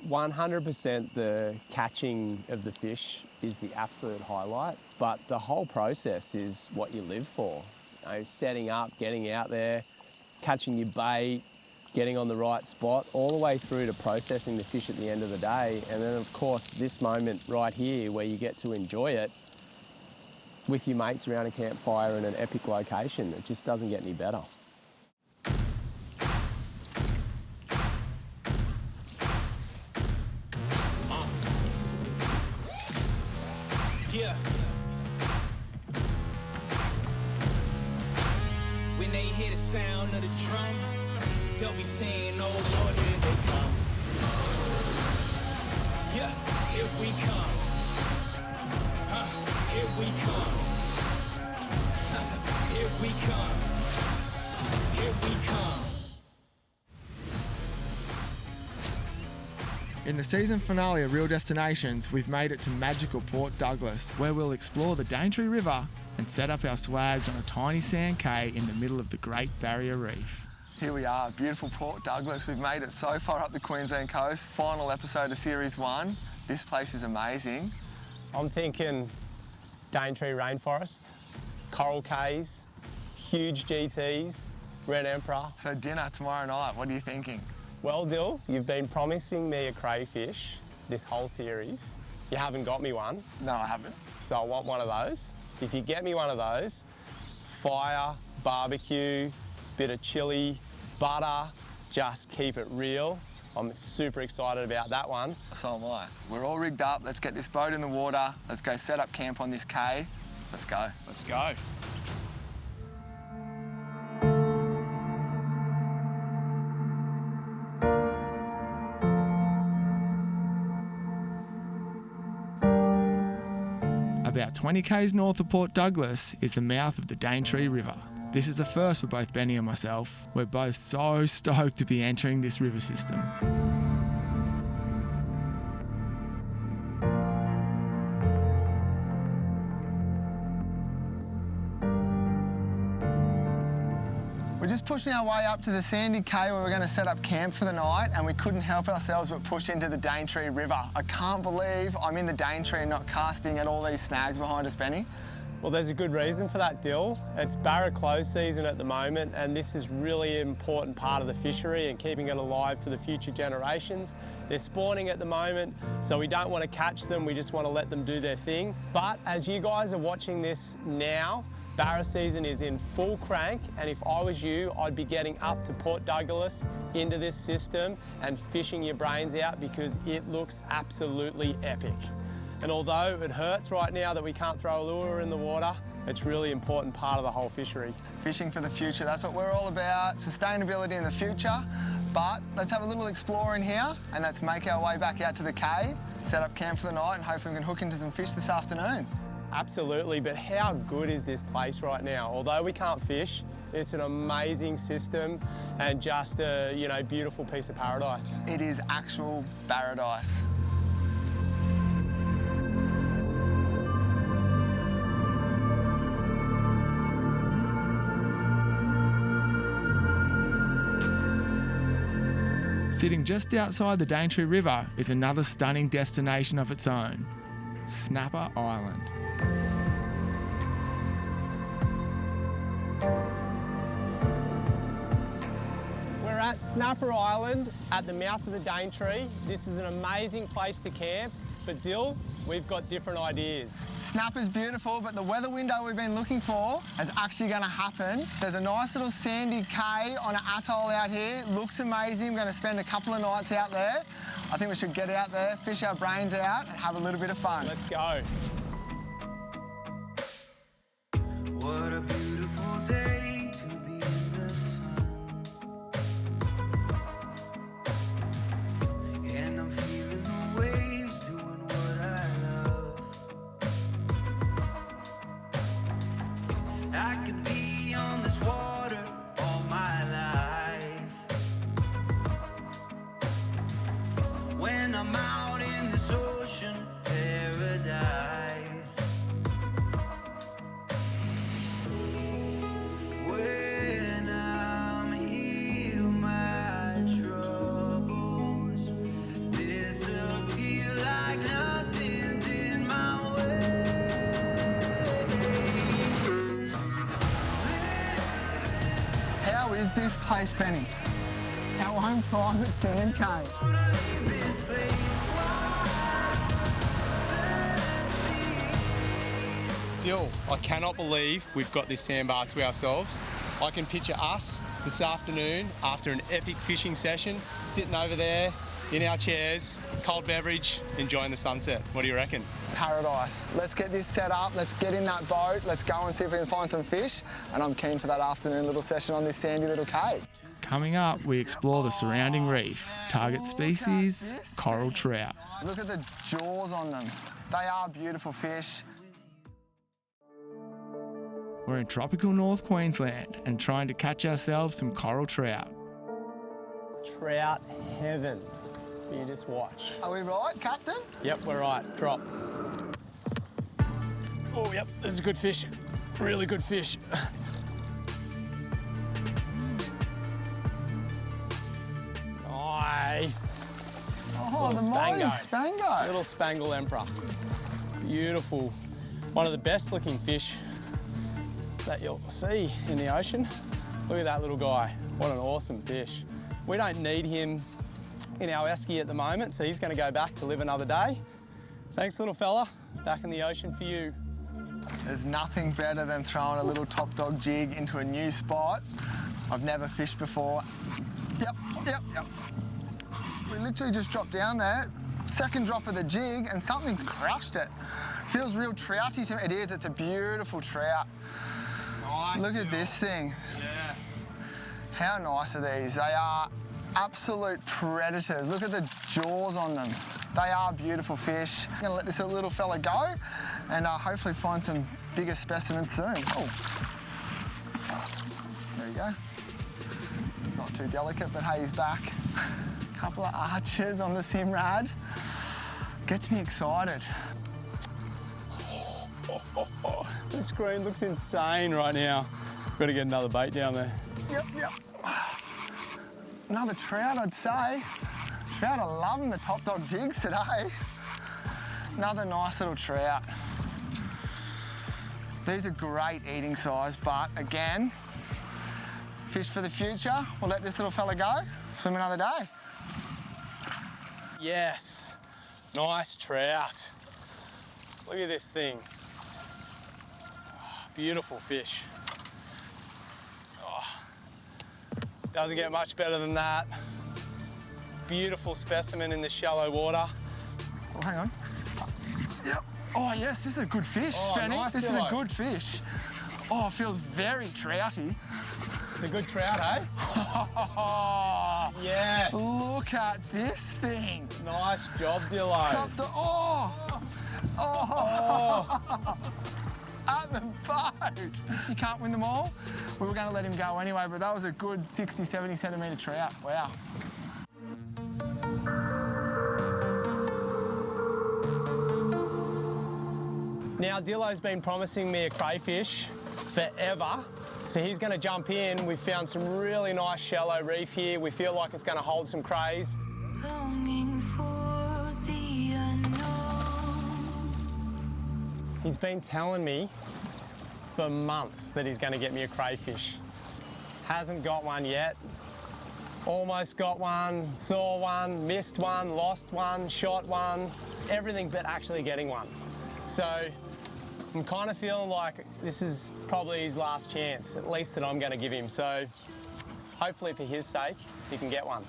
100% the catching of the fish is the absolute highlight, but the whole process is what you live for. You know, setting up, getting out there, catching your bait, getting on the right spot, all the way through to processing the fish at the end of the day. And then, of course, this moment right here where you get to enjoy it with your mates around a campfire in an epic location. It just doesn't get any better. Yeah. When they hear the sound of the drum, they'll be saying, oh Lord, here they come. Yeah, here we come. Here we come. Here we come. Here we come. In the season finale of Real Destinations, we've made it to magical Port Douglas, where we'll explore the Daintree River and set up our swags on a tiny sand quay in the middle of the Great Barrier Reef. Here we are, beautiful Port Douglas. We've made it so far up the Queensland coast. Final episode of Series 1. This place is amazing. I'm thinking Daintree rainforest, coral cays, huge GTs, red emperor. So dinner tomorrow night, what are you thinking? Well, Dill, you've been promising me a crayfish this whole series. You haven't got me one. No, I haven't. So I want one of those. If you get me one of those, fire, barbecue, bit of chili, butter, just keep it real. I'm super excited about that one. So am I. We're all rigged up. Let's get this boat in the water. Let's go set up camp on this quay. Let's go. Let's go. About 20 k's north of Port Douglas is the mouth of the Daintree River. This is the first for both Benny and myself. We're both so stoked to be entering this river system. We're just pushing our way up to the sandy quay where we're going to set up camp for the night, and we couldn't help ourselves but push into the Daintree River. I can't believe I'm in the Daintree and not casting at all these snags behind us, Benny. Well, there's a good reason for that, Dill. It's barra close season at the moment, and this is really an important part of the fishery and keeping it alive for the future generations. They're spawning at the moment, so we don't want to catch them, we just want to let them do their thing. But as you guys are watching this now, barra season is in full crank, and if I was you, I'd be getting up to Port Douglas into this system and fishing your brains out because it looks absolutely epic. And although it hurts right now that we can't throw a lure in the water, it's a really important part of the whole fishery. Fishing for the future, that's what we're all about, sustainability in the future. But let's have a little explore in here and let's make our way back out to the quay, set up camp for the night, and hopefully we can hook into some fish this afternoon. Absolutely, but how good is this place right now? Although we can't fish, it's an amazing system and just a, beautiful piece of paradise. It is actual paradise. Sitting just outside the Daintree River is another stunning destination of its own, Snapper Island. We're at Snapper Island at the mouth of the Daintree. This is an amazing place to camp, but Dill, we've got different ideas. Snapper's beautiful, but the weather window we've been looking for is actually going to happen. There's a nice little sandy quay on an atoll out here. Looks amazing. We're going to spend a couple of nights out there. I think we should get out there, fish our brains out, and have a little bit of fun. Let's go. What a beautiful day to be in the sun. And I'm feeling the waves doing what I love. I could be on this water all my life. When I'm out in this ocean paradise. When I'm here, my troubles disappear. this place, Benny? Our own private sand cave. Dill, I cannot believe we've got this sandbar to ourselves. I can picture us this afternoon after an epic fishing session, sitting over there in our chairs, cold beverage, enjoying the sunset. What do you reckon? Paradise. Let's get this set up, let's get in that boat, let's go and see if we can find some fish, and I'm keen for that afternoon little session on this sandy little cave. Coming up, we explore the surrounding reef. Target species, coral trout. Look at the jaws on them. They are beautiful fish. We're in tropical North Queensland and trying to catch ourselves some coral trout. Trout heaven. You just watch. Are we right, Captain? Yep, we're right. Drop. Oh, yep, this is a good fish. Really good fish. Nice. Oh, Little the mighty Spango. Spango. Little Spangle Emperor. Beautiful. One of the best looking fish that you'll see in the ocean. Look at that little guy. What an awesome fish. We don't need him in our esky at the moment, so he's going to go back to live another day. Thanks, little fella. Back in the ocean for you. There's nothing better than throwing a little top dog jig into a new spot. I've never fished before. Yep. We literally just dropped down there. Second drop of the jig and something's crushed it. Feels real trouty to me. It is, it's a beautiful trout. Nice. Look at this thing. Yes. How nice are these? They are absolute predators. Look at the jaws on them. They are beautiful fish. I'm gonna let this little fella go and hopefully find some bigger specimens soon. Oh, there you go. Not too delicate, but hey, he's back. Couple of arches on the Simrad. Gets me excited. The screen looks insane right now. Got to get another bait down there. Yep. Another trout, I'd say. Trout are loving the top dog jigs today. Another nice little trout. These are great eating size, but again, fish for the future. We'll let this little fella go, swim another day. Yes, nice trout. Look at this thing. Oh, beautiful fish. Oh, doesn't get much better than that. Beautiful specimen in the shallow water. Oh, hang on. Yep. Oh, yes, this is a good fish, Oh, Benny. nice This is a yellow. good fish. Oh, it feels very trouty. It's a good trout, eh? Yes. Look at this thing. Nice job, Dillo. At the boat. You can't win them all. We were going to let him go anyway, but that was a good 60, 70 centimetre trout. Wow. Now, Dillo's been promising me a crayfish forever, so he's going to jump in. We've found some really nice shallow reef here. We feel like it's going to hold some crays. Longing for the unknown. He's been telling me for months that he's going to get me a crayfish. Hasn't got one yet. Almost got one, saw one, missed one, lost one, shot one, everything but actually getting one. So I'm kind of feeling like this is probably his last chance, at least that I'm going to give him. So hopefully for his sake, he can get one.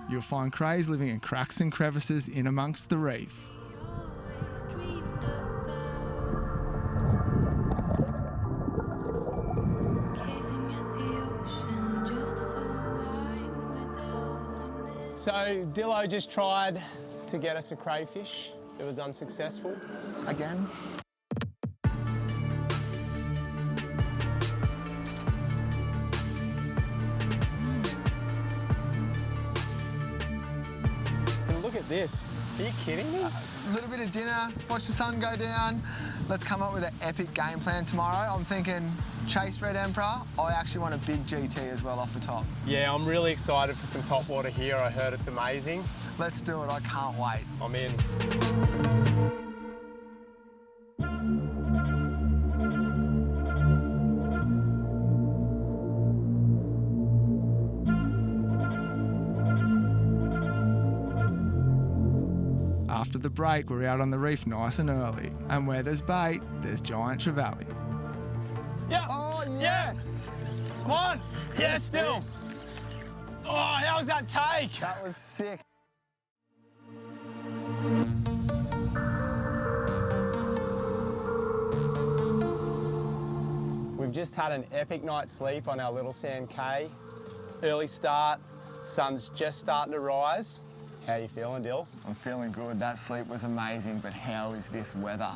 You'll find crays living in cracks and crevices in amongst the reef. So Dillo just tried to get us a crayfish. It was unsuccessful. Again. at this. Are you kidding me? A little bit of dinner, watch the sun go down. Let's come up with an epic game plan tomorrow. I'm thinking chase Red Emperor. I actually want a big GT as well off the top. Yeah, I'm really excited for some top water here. I heard it's amazing. Let's do it, I can't wait. I'm in. After the break, we're out on the reef nice and early. And where there's bait, there's giant trevally. Yeah. Oh, yes! Come on. Yeah, still. Oh, how was that take? That was sick. We've just had an epic night's sleep on our little sand K. Early start, sun's just starting to rise. How you feeling, Dill? I'm feeling good. That sleep was amazing, but how is this weather?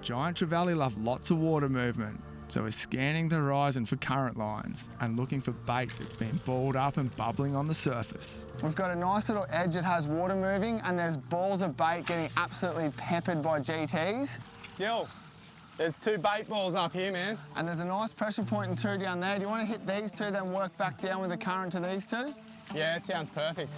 Giant trevally love lots of water movement, so we're scanning the horizon for current lines and looking for bait that's been balled up and bubbling on the surface. We've got a nice little edge that has water moving, and there's balls of bait getting absolutely peppered by GTs. Dill, there's 2 bait balls up here, man. And there's a nice pressure point and 2 down there. Do you want to hit these 2, then work back down with the current to these 2? Yeah, it sounds perfect.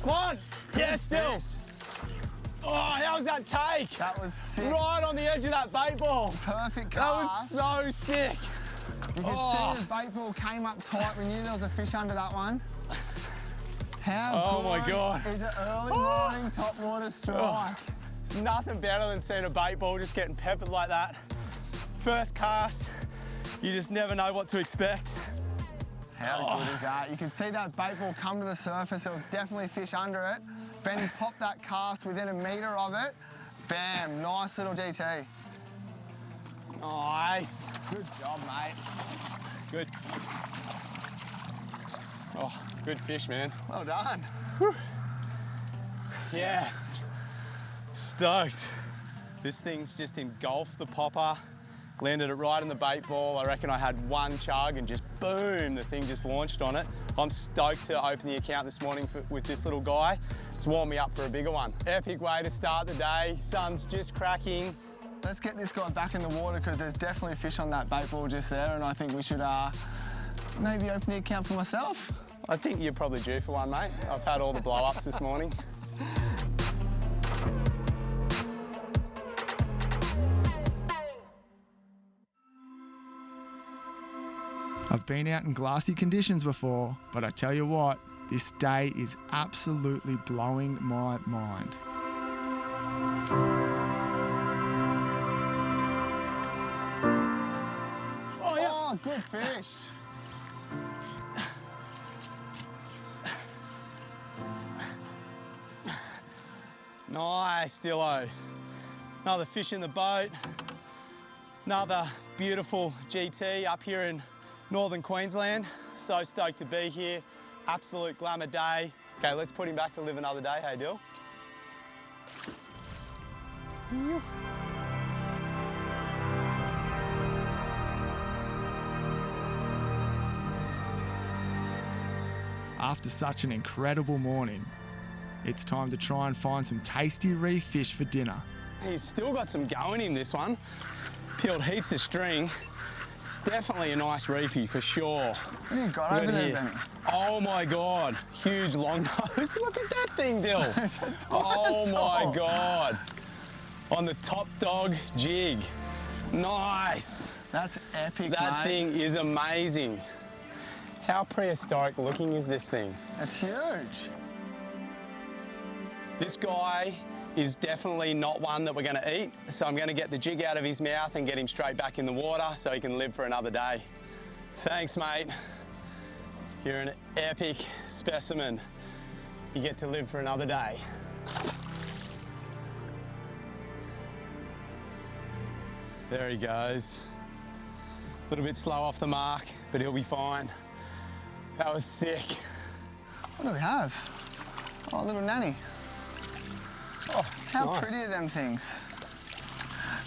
Come on! Yeah, still! Oh, how was that take? That was sick. Right on the edge of that bait ball. Perfect That cast. was so sick. You can see the bait ball came up tight. We knew there was a fish under that one. How good my God. is an early morning top water strike? It's nothing better than seeing a bait ball just getting peppered like that. First cast, you just never know what to expect. How good is that? You can see that bait ball come to the surface. There was definitely fish under it. Benny popped that cast within a metre of it. Bam, nice little GT. Nice. Good job, mate. Good. Oh, good fish, man. Well done. Whew. Yes. Stoked. This thing's just engulfed the popper. Landed it right in the bait ball. I reckon I had 1 chug and just boom, the thing just launched on it. I'm stoked to open the account this morning with this little guy. It's warmed me up for a bigger one. Epic way to start the day. Sun's just cracking. Let's get this guy back in the water because there's definitely fish on that bait ball just there, and I think we should maybe open the account for myself. I think you're probably due for one, mate. I've had all the blow-ups this morning. I've been out in glassy conditions before, but I tell you what, this day is absolutely blowing my mind. Oh, yeah. Oh, good fish. Nice, Dillo. Another fish in the boat. Another beautiful GT up here in northern Queensland. So stoked to be here. Absolute glamour day. Okay, let's put him back to live another day, hey Dill? After such an incredible morning, it's time to try and find some tasty reef fish for dinner. He's still got some go in him, this one. Peeled heaps of string. It's definitely a nice reefie for sure. What have you got over there, Benny? Oh my God, huge long nose. Look at that thing, Dill. It's a Oh dinosaur. my God. On the top dog jig. Nice. That's epic, That mate. thing is amazing. How prehistoric looking is this thing? It's huge. This guy is definitely not one that we're going to eat, so I'm going to get the jig out of his mouth and get him straight back in the water so he can live for another day. Thanks, mate. You're an epic specimen. You get to live for another day. There he goes. A little bit slow off the mark, but he'll be fine. That was sick. What do we have? Oh, a little nanny. Oh, How nice. pretty are them things?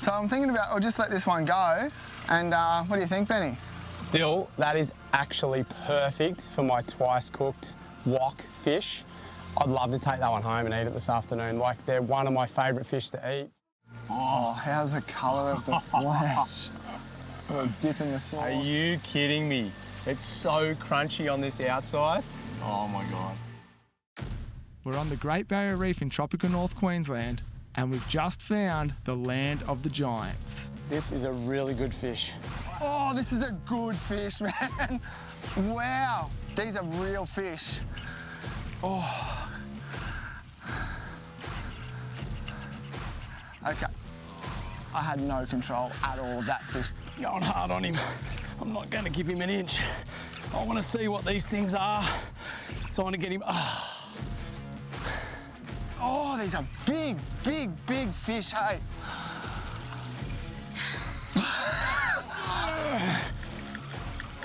So I'm thinking about, I'll just let this one go. And what do you think, Benny? Dill, that is actually perfect for my twice cooked wok fish. I'd love to take that one home and eat it this afternoon. Like, they're one of my favourite fish to eat. Oh, how's the colour of the flesh? A little dip in the sauce. Are you kidding me? It's so crunchy on this outside. Oh my God. We're on the Great Barrier Reef in tropical North Queensland, and we've just found the land of the giants. This is a really good fish. Oh, this is a good fish, man. Wow, these are real fish. Oh. Okay, I had no control at all of that fish. Going hard on him. I'm not going to give him an inch. I want to see what these things are. So I want to get him. Oh, these are big, big, big fish, hey.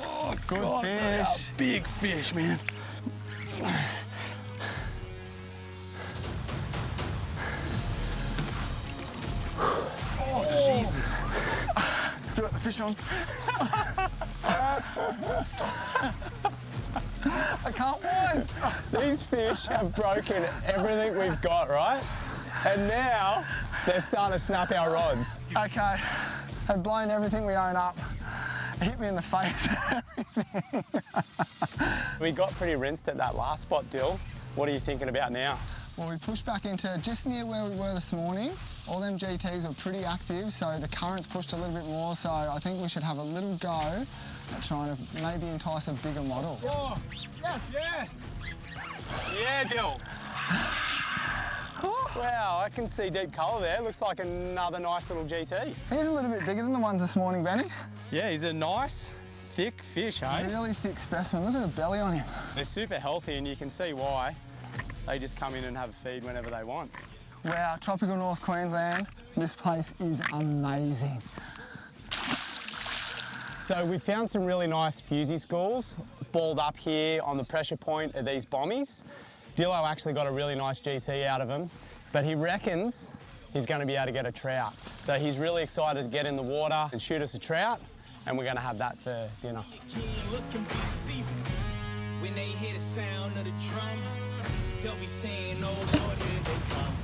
Oh, Good God, they are fish. big fish, man. Oh, Jesus. Let's do it, the fish on. I can't wind. These fish have broken everything we've got, right? And now they're starting to snap our rods. Okay, they've blown everything we own up. It hit me in the face and everything. We got pretty rinsed at that last spot, Dill. What are you thinking about now? Well, we pushed back into just near where we were this morning. All them GTs were pretty active, so the currents pushed a little bit more, so I think we should have a little go at trying to maybe entice a bigger model. Oh, yes, yes. Yeah, Dill. Wow, I can see deep colour there. Looks like another nice little GT. He's a little bit bigger than the ones this morning, Benny. Yeah, he's a nice, thick fish, eh? Really thick specimen. Look at the belly on him. They're super healthy and you can see why. They just come in and have a feed whenever they want. Wow, tropical North Queensland. This place is amazing. So we found some really nice fusey schools balled up here on the pressure point of these bommies. Dillo actually got a really nice GT out of them, but he reckons he's going to be able to get a trout. So he's really excited to get in the water and shoot us a trout, and we're going to have that for dinner. Looks can be deceiving. When they hear the sound of the drum, they'll be saying, oh Lord, here they come.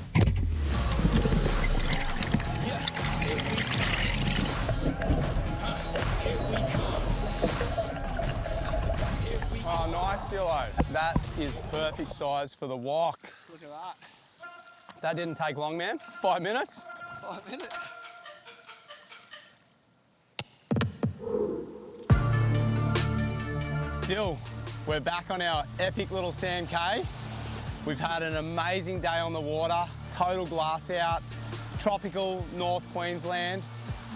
Yeah, here we come. Here we come. Oh, nice, Dillo. That is perfect size for the wok. Look at that. That didn't take long, man. 5 minutes. 5 minutes. Dill, we're back on our epic little sand K. We've had an amazing day on the water, total glass out, tropical North Queensland,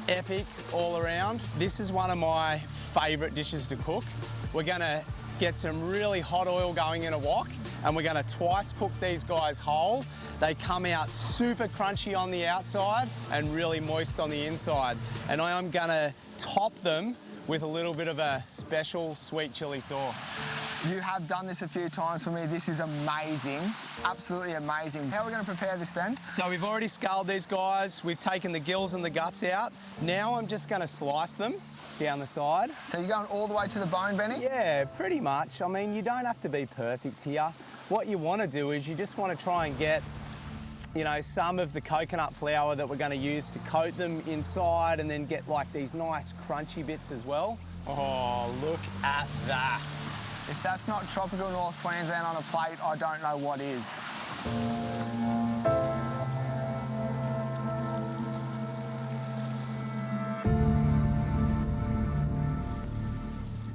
epic all around. This is one of my favourite dishes to cook. We're gonna get some really hot oil going in a wok, and we're gonna twice cook these guys whole. They come out super crunchy on the outside and really moist on the inside. And I am gonna top them with a little bit of a special sweet chili sauce. You have done this a few times for me. This is amazing. Absolutely amazing. How are we going to prepare this, Ben? So we've already scalded these guys. We've taken the gills and the guts out. Now I'm just gonna slice them down the side. So you're going all the way to the bone, Benny? Yeah, pretty much. I mean, you don't have to be perfect here. What you want to do is you just want to try and get, you know, some of the coconut flour that we're going to use to coat them inside, and then get like these nice crunchy bits as well. Oh, look at that. If that's not tropical North Queensland on a plate, I don't know what is.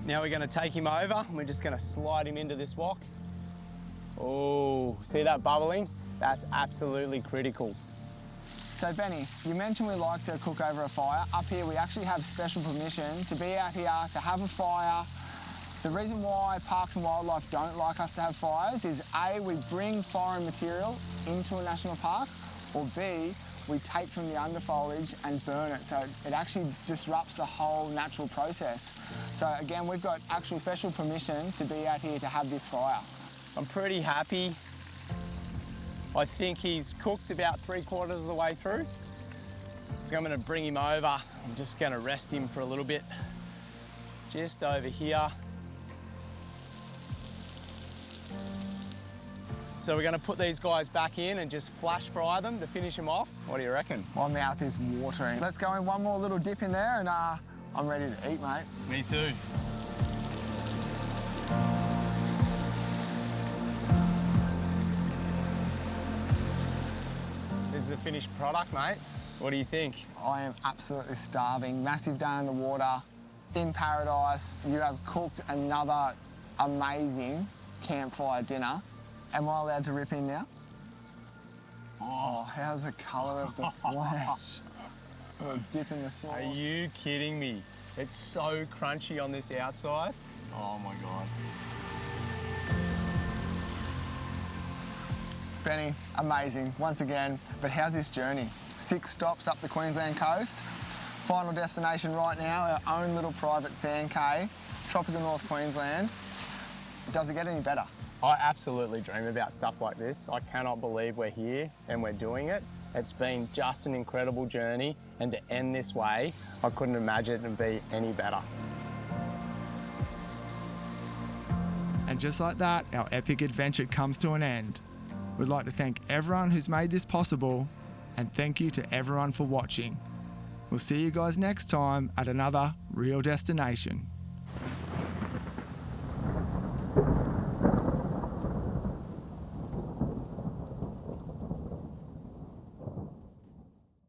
Now we're going to take him over and we're just going to slide him into this wok. Oh, see that bubbling? That's absolutely critical. So Benny, you mentioned we like to cook over a fire. Up here we actually have special permission to be out here, to have a fire. The reason why Parks and Wildlife don't like us to have fires is A, we bring foreign material into a national park, or B, we take from the underfoliage and burn it. So it actually disrupts the whole natural process. So again, we've got actual special permission to be out here to have this fire. I'm pretty happy. I think he's cooked about 3/4 of the way through. So I'm going to bring him over. I'm just going to rest him for a little bit. Just over here. So we're going to put these guys back in and just flash fry them to finish them off. What do you reckon? My mouth is watering. Let's go in one more little dip in there and I'm ready to eat, mate. Me too. This is the finished product, mate. What do you think? I am absolutely starving. Massive day in the water, in paradise. You have cooked another amazing campfire dinner. Am I allowed to rip in now? Oh, how's the colour of the flesh? A little dip in the sauce. Are you kidding me? It's so crunchy on this outside. Oh my God. Benny, amazing, once again. But how's this journey? 6 stops up the Queensland coast. Final destination right now, our own little private sand cay, tropical North Queensland. Does it get any better? I absolutely dream about stuff like this. I cannot believe we're here and we're doing it. It's been just an incredible journey, and to end this way, I couldn't imagine it to be any better. And just like that, our epic adventure comes to an end. We'd like to thank everyone who's made this possible, and thank you to everyone for watching. We'll see you guys next time at another Real Destination.